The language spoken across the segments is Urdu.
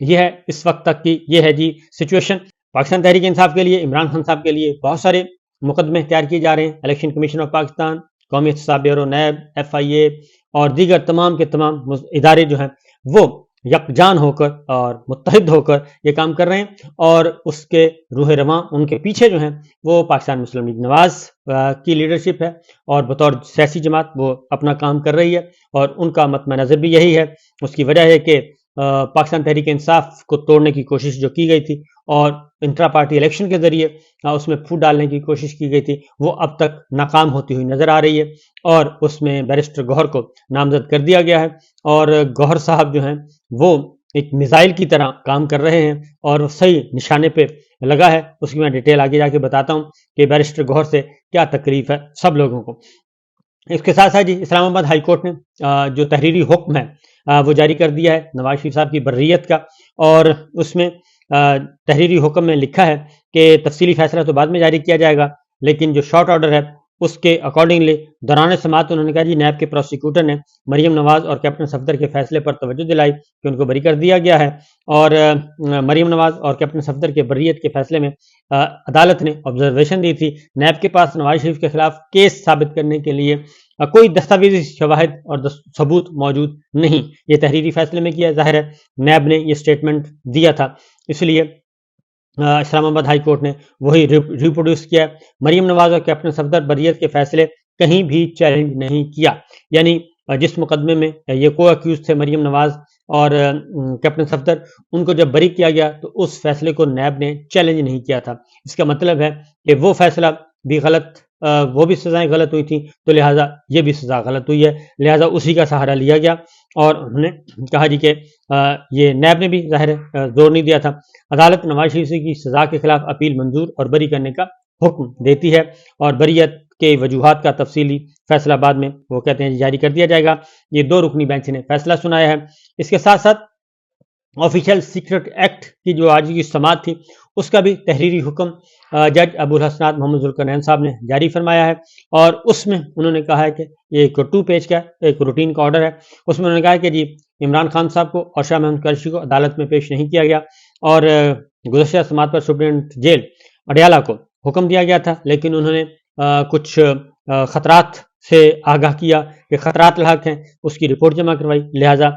یہ ہے اس وقت تک کی یہ ہے جی سچویشن۔ پاکستان تحریک انصاف کے لیے عمران خان صاحب کے لیے بہت سارے مقدمے تیار کیے جا رہے ہیں۔ الیکشن کمیشن آف پاکستان، قومی احتساب بیورو، نیب، FIA اور دیگر تمام کے تمام ادارے جو ہیں وہ یکجان ہو کر اور متحد ہو کر یہ کام کر رہے ہیں، اور اس کے روح رواں ان کے پیچھے جو ہیں وہ پاکستان مسلم لیگ نواز کی لیڈرشپ ہے، اور بطور سیاسی جماعت وہ اپنا کام کر رہی ہے، اور ان کا مطمع نظر بھی یہی ہے۔ اس کی وجہ ہے کہ پاکستان تحریک انصاف کو توڑنے کی کوشش جو کی گئی تھی اور انٹرا پارٹی الیکشن کے ذریعے اس میں پھوٹ ڈالنے کی کوشش کی گئی تھی، وہ اب تک ناکام ہوتی ہوئی نظر آ رہی ہے، اور اس میں بیرسٹر گوہر کو نامزد کر دیا گیا ہے، اور گوہر صاحب جو ہیں وہ ایک میزائل کی طرح کام کر رہے ہیں، اور وہ صحیح نشانے پہ لگا ہے۔ اس کی میں ڈیٹیل آگے جا کے بتاتا ہوں کہ بیرسٹر گوہر سے کیا تکلیف ہے سب لوگوں کو۔ اس کے ساتھ ساتھ جی اسلام آباد ہائی کورٹ نے جو تحریری حکم ہے وہ جاری کر دیا ہے نواز شریف صاحب کی بریت کا، اور اس میں تحریری حکم میں لکھا ہے کہ تفصیلی فیصلہ تو بعد میں جاری کیا جائے گا، لیکن جو شارٹ آرڈر ہے اس کے اکارڈنگلی دوران سماعت انہوں نے کہا جی نیب کے پروسیکیوٹر نے مریم نواز اور کیپٹن صفدر کے فیصلے پر توجہ دلائی کہ ان کو بری کر دیا گیا ہے، اور مریم نواز اور کیپٹن صفدر کے بریت کے فیصلے میں عدالت نے آبزرویشن دی تھی۔ نیب کے پاس نواز شریف کے خلاف کیس ثابت کرنے کے لیے کوئی دستاویزی شواہد اور ثبوت موجود نہیں۔ یہ تحریری فیصلے میں کیا، ظاہر ہے نیب نے یہ سٹیٹمنٹ دیا تھا، اس لیے اسلام آباد ہائی کورٹ نے وہی ریپروڈیوس کیا۔ مریم نواز اور کیپٹن صفدر بریت کے فیصلے کہیں بھی چیلنج نہیں کیا، یعنی جس مقدمے میں یہ کو اکیوز تھے مریم نواز اور کیپٹن صفدر، ان کو جب بری کیا گیا تو اس فیصلے کو نیب نے چیلنج نہیں کیا تھا۔ اس کا مطلب ہے کہ وہ فیصلہ بھی غلط، وہ بھی سزائیں غلط ہوئی تھیں، تو لہٰذا یہ بھی سزا غلط ہوئی ہے، لہٰذا اسی کا سہارا لیا گیا، اور انہوں نے کہا جی کہ یہ نیب نے بھی ظاہر زور نہیں دیا تھا۔ عدالت نواز شریف کی سزا کے خلاف اپیل منظور اور بری کرنے کا حکم دیتی ہے، اور بریت کے وجوہات کا تفصیلی فیصلہ بعد میں وہ کہتے ہیں جاری کر دیا جائے گا۔ یہ 2 رکنی بینچ نے فیصلہ سنایا ہے۔ اس کے ساتھ ساتھ آفیشیل سیکرٹ ایکٹ کی جو آج کی سماعت تھی اس کا بھی تحریری حکم جج ابو الحسنات محمد ذوالقرنین صاحب نے جاری فرمایا ہے، اور اس میں انہوں نے کہا ہے کہ یہ ایک 2 پیج کا ایک روٹین کا آرڈر ہے۔ اس میں انہوں نے کہا ہے کہ جی عمران خان صاحب کو اور شاہ محمود قریشی کو عدالت میں پیش نہیں کیا گیا، اور گزشتہ سماعت پر سپرنٹینڈنٹ جیل اڈیالہ کو حکم دیا گیا تھا، لیکن انہوں نے کچھ خطرات سے آگاہ کیا کہ خطرات لاحق ہیں، اس کی رپورٹ جمع کروائی، لہٰذا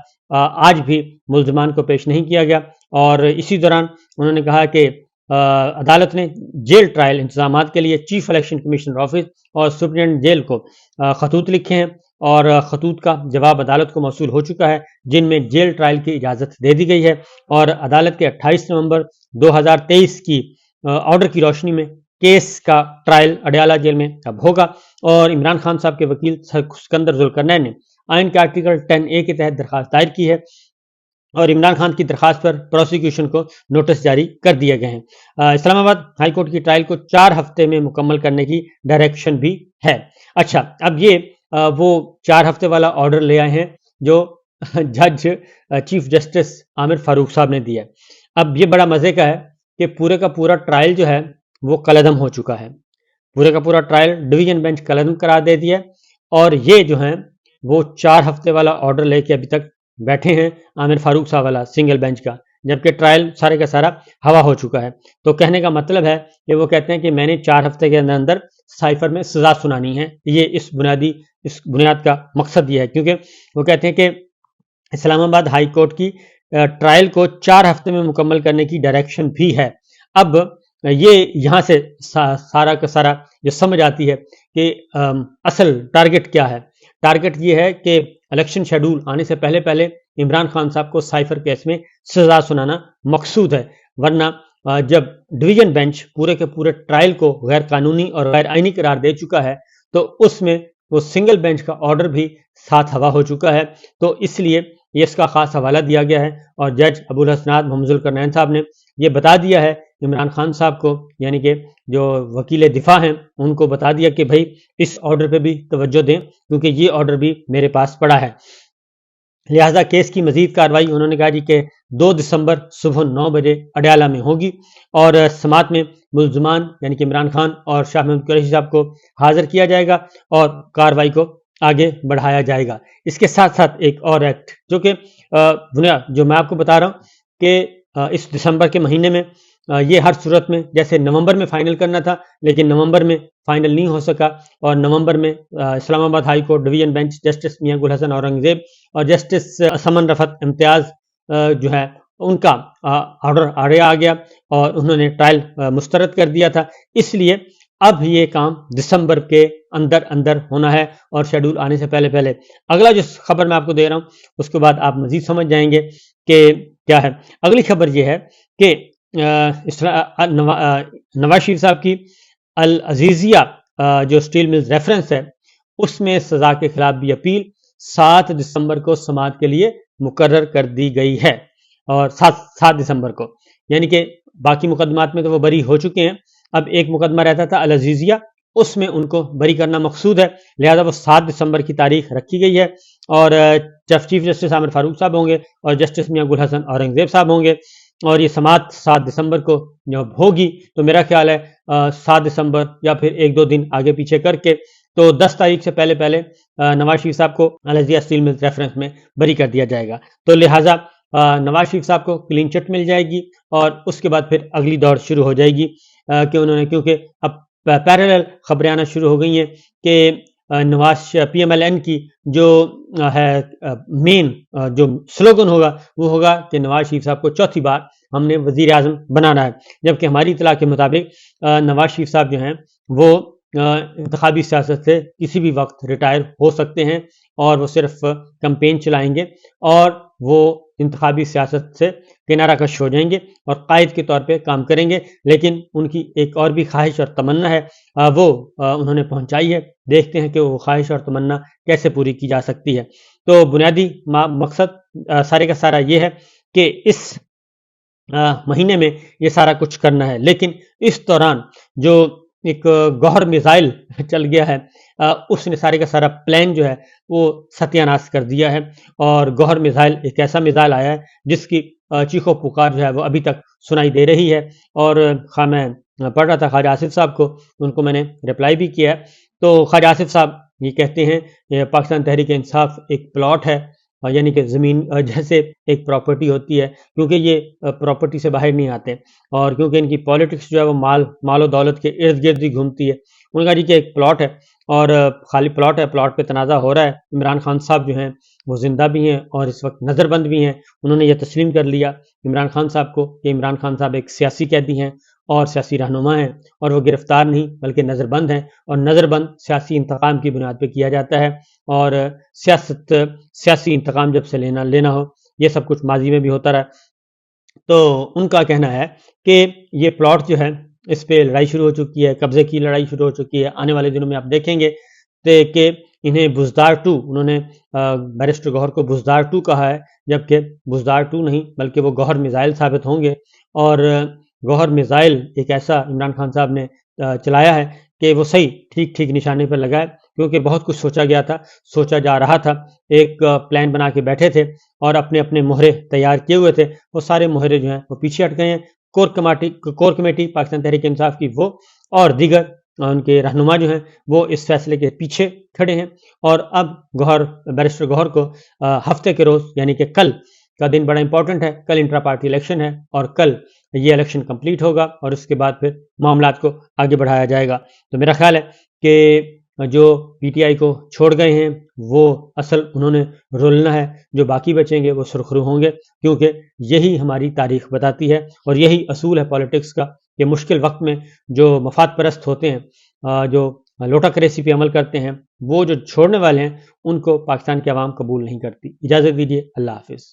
آج بھی ملزمان کو پیش نہیں کیا گیا۔ اور اسی دوران انہوں نے کہا کہ عدالت نے جیل ٹرائل انتظامات کے لیے چیف الیکشن کمیشنر آفس اور سپرنٹینڈنٹ جیل کو خطوط لکھے ہیں، اور خطوط کا جواب عدالت کو موصول ہو چکا ہے، جن میں جیل ٹرائل کی اجازت دے دی گئی ہے، اور عدالت کے 28 نومبر 2023 کی آرڈر کی روشنی میں کیس کا ٹرائل اڈیالہ جیل میں اب ہوگا۔ اور عمران خان صاحب کے وکیل سکندر ذوالقرنین نے آئین کے آرٹیکل 10A کے تحت درخواست دائر کی ہے، اور عمران خان کی درخواست پر پروسیکیوشن کو نوٹس جاری کر دیے گئے ہیں۔ اسلام آباد ہائی کورٹ کی ٹرائل کو 4 ہفتے میں مکمل کرنے کی ڈائریکشن بھی ہے۔ اچھا، اب یہ وہ 4 ہفتے والا آرڈر لے آئے ہیں جو جج چیف جسٹس عامر فاروق صاحب نے دیا ہے۔ اب یہ بڑا مزے کا ہے کہ پورے کا پورا ٹرائل جو ہے وہ کالعدم ہو چکا ہے، پورے کا پورا ٹرائل ڈویژن بینچ کالعدم قرار دے دیا، اور یہ جو ہیں وہ 4 ہفتے والا آرڈر لے کے ابھی تک بیٹھے ہیں عامر فاروق صاحب والا سنگل بینچ کا، جبکہ ٹرائل سارے کا سارا ہوا ہو چکا ہے۔ تو کہنے کا مطلب ہے کہ وہ کہتے ہیں کہ میں نے 4 ہفتے کے اندر سائفر میں سزا سنانی ہے، یہ اس بنیاد کا مقصد یہ ہے، کیونکہ وہ کہتے ہیں کہ اسلام آباد ہائی کورٹ کی ٹرائل کو 4 ہفتے میں مکمل کرنے کی ڈائریکشن بھی ہے۔ اب یہ یہاں سے سارا کا سارا جو سمجھ آتی ہے کہ اصل ٹارگٹ کیا ہے۔ ٹارگٹ یہ ہے کہ الیکشن شیڈول آنے سے پہلے پہلے عمران خان صاحب کو سائفر کیس میں سزا سنانا مقصود ہے، ورنہ جب ڈویژن بینچ پورے کے پورے ٹرائل کو غیر قانونی اور غیر آئینی قرار دے چکا ہے تو اس میں وہ سنگل بینچ کا آرڈر بھی ساتھ ہوا ہو چکا ہے، تو اس لیے یہ اس کا خاص حوالہ دیا گیا ہے، اور جج ابو الحسنات محمد ذوالقرنین صاحب نے یہ بتا دیا ہے عمران خان صاحب کو، یعنی کہ جو وکیل دفاع ہیں ان کو بتا دیا کہ بھائی اس آرڈر پہ بھی توجہ دیں، کیونکہ یہ آرڈر بھی میرے پاس پڑا ہے۔ لہٰذا کیس کی مزید کارروائی انہوں نے کہا جی کہ 2 دسمبر صبح 9 بجے اڈیالہ میں ہوگی، اور سماعت میں ملزمان یعنی کہ عمران خان اور شاہ محمود قریشی صاحب کو حاضر کیا جائے گا اور کارروائی کو آگے بڑھایا جائے گا۔ اس کے ساتھ ساتھ ایک اور ایکٹ جو کہ جو میں آپ کو بتا رہا ہوں کہ اس دسمبر کے مہینے میں یہ ہر صورت میں جیسے نومبر میں فائنل کرنا تھا، لیکن نومبر میں فائنل نہیں ہو سکا، اور نومبر میں اسلام آباد high court division bench justice میاں گل حسن اورنگزیب اور جسٹس سمن رفت امتیاز جو ہے ان کا آرڈر آگے آ گیا اور انہوں نے ٹرائل مسترد کر دیا تھا. اس لیے اب یہ کام دسمبر کے اندر ہونا ہے اور شیڈول آنے سے پہلے پہلے. اگلا جو خبر میں آپ کو دے رہا ہوں اس کے بعد آپ مزید سمجھ جائیں گے کہ کیا ہے. اگلی خبر یہ ہے کہ نواز شریف صاحب کی العزیزیہ جو اسٹیل ملز ریفرنس ہے اس میں سزا کے خلاف بھی اپیل 7 دسمبر کو سماعت کے لیے مقرر کر دی گئی ہے، اور 7 دسمبر کو، یعنی کہ باقی مقدمات میں تو وہ بری ہو چکے ہیں. اب ایک مقدمہ رہتا تھا العزیزیہ، اس میں ان کو بری کرنا مقصود ہے، لہذا وہ 7 دسمبر کی تاریخ رکھی گئی ہے، اور چیف جسٹس عامر فاروق صاحب ہوں گے اور جسٹس میاں گل حسن اورنگزیب صاحب ہوں گے، اور یہ سماعت 7 دسمبر کو جب ہوگی تو میرا خیال ہے 7 دسمبر یا پھر 1-2 دن آگے پیچھے کر کے تو 10 تاریخ سے پہلے پہلے نواز شریف صاحب کو العزیزیہ اسٹیل ملز ریفرنس میں بری کر دیا جائے گا. تو لہٰذا نواز شریف صاحب کو کلین چٹ مل جائے گی، اور اس کے بعد پھر اگلی دوڑ شروع ہو جائے گی کہ انہوں نے، کیونکہ اب پیرالل خبریں آنا شروع ہو گئی ہیں کہ نواز پی ایم ایل این کی جو ہے مین جو سلوگن ہوگا وہ ہوگا کہ نواز شریف صاحب کو چوتھی بار ہم نے وزیر اعظم بنانا ہے، جبکہ ہماری اطلاع کے مطابق نواز شریف صاحب جو ہیں وہ انتخابی سیاست سے کسی بھی وقت ریٹائر ہو سکتے ہیں، اور وہ صرف کمپین چلائیں گے اور وہ انتخابی سیاست سے کنارہ کش ہو جائیں گے اور قائد کے طور پہ کام کریں گے. لیکن ان کی ایک اور بھی خواہش اور تمنا ہے، وہ انہوں نے پہنچائی ہے. دیکھتے ہیں کہ وہ خواہش اور تمنا کیسے پوری کی جا سکتی ہے. تو بنیادی مقصد سارے کا سارا یہ ہے کہ اس مہینے میں یہ سارا کچھ کرنا ہے، لیکن اس دوران جو ایک گوہر میزائل چل گیا ہے اس نے سارے کا سارا پلان جو ہے وہ ستیہ ناش کر دیا ہے. اور گوہر میزائل ایک ایسا میزائل آیا ہے جس کی چیخ و پکار جو ہے وہ ابھی تک سنائی دے رہی ہے، اور میں پڑھ رہا تھا خواجہ آصف صاحب کو، ان کو میں نے رپلائی بھی کیا ہے. تو خواجہ آصف صاحب یہ کہتے ہیں کہ پاکستان تحریک انصاف ایک پلاٹ ہے، یعنی کہ زمین جیسے ایک پراپرٹی ہوتی ہے، کیونکہ یہ پراپرٹی سے باہر نہیں آتے، اور کیونکہ ان کی پالیٹکس جو ہے وہ مال و دولت کے ارد گرد ہی گھومتی ہے. ان کا جی کہ ایک پلاٹ ہے، اور خالی پلاٹ ہے، پلاٹ پہ تنازع ہو رہا ہے. عمران خان صاحب جو ہیں وہ زندہ بھی ہیں اور اس وقت نظر بند بھی ہیں. انہوں نے یہ تسلیم کر لیا عمران خان صاحب کو کہ عمران خان صاحب ایک سیاسی قیدی ہیں اور سیاسی رہنما ہیں، اور وہ گرفتار نہیں بلکہ نظر بند ہیں، اور نظر بند سیاسی انتقام کی بنیاد پہ کیا جاتا ہے، اور سیاسی انتقام جب سے لینا ہو، یہ سب کچھ ماضی میں بھی ہوتا رہا. تو ان کا کہنا ہے کہ یہ پلاٹ جو ہے اس پہ لڑائی شروع ہو چکی ہے، قبضے کی لڑائی شروع ہو چکی ہے. آنے والے دنوں میں آپ دیکھیں گے کہ انہیں بزدار 2، انہوں نے بیرسٹر گوہر کو بزدار 2 کہا ہے، جبکہ بزدار 2 نہیں بلکہ وہ گوہر میزائل ثابت ہوں گے. اور گوہر میزائل ایک ایسا عمران خان صاحب نے چلایا ہے کہ وہ صحیح ٹھیک نشانے پر لگا ہے، کیونکہ بہت کچھ سوچا جا رہا تھا. ایک پلان بنا کے بیٹھے تھے اور اپنے مہرے تیار کیے ہوئے تھے، وہ سارے مہرے جو ہیں وہ پیچھے ہٹ گئے ہیں. کور کمیٹی پاکستان تحریک انصاف کی وہ اور دیگر ان کے رہنما جو ہیں وہ اس فیصلے کے پیچھے کھڑے ہیں. اور اب بیرسٹر گوہر کو ہفتے کے روز یعنی کہ کل کا دن بڑا امپورٹنٹ ہے. کل انٹرا پارٹی الیکشن ہے اور کل یہ الیکشن کمپلیٹ ہوگا اور اس کے بعد پھر معاملات کو آگے بڑھایا جائے گا. تو میرا خیال ہے کہ جو پی ٹی آئی کو چھوڑ گئے ہیں وہ اصل انہوں نے رولنا ہے، جو باقی بچیں گے وہ سرخرو ہوں گے، کیونکہ یہی ہماری تاریخ بتاتی ہے اور یہی اصول ہے پالیٹکس کا کہ مشکل وقت میں جو مفاد پرست ہوتے ہیں، جو لوٹا کریسی پہ عمل کرتے ہیں، وہ جو چھوڑنے والے ہیں ان کو پاکستان کی عوام قبول نہیں کرتی. اجازت دیجیے، اللہ حافظ.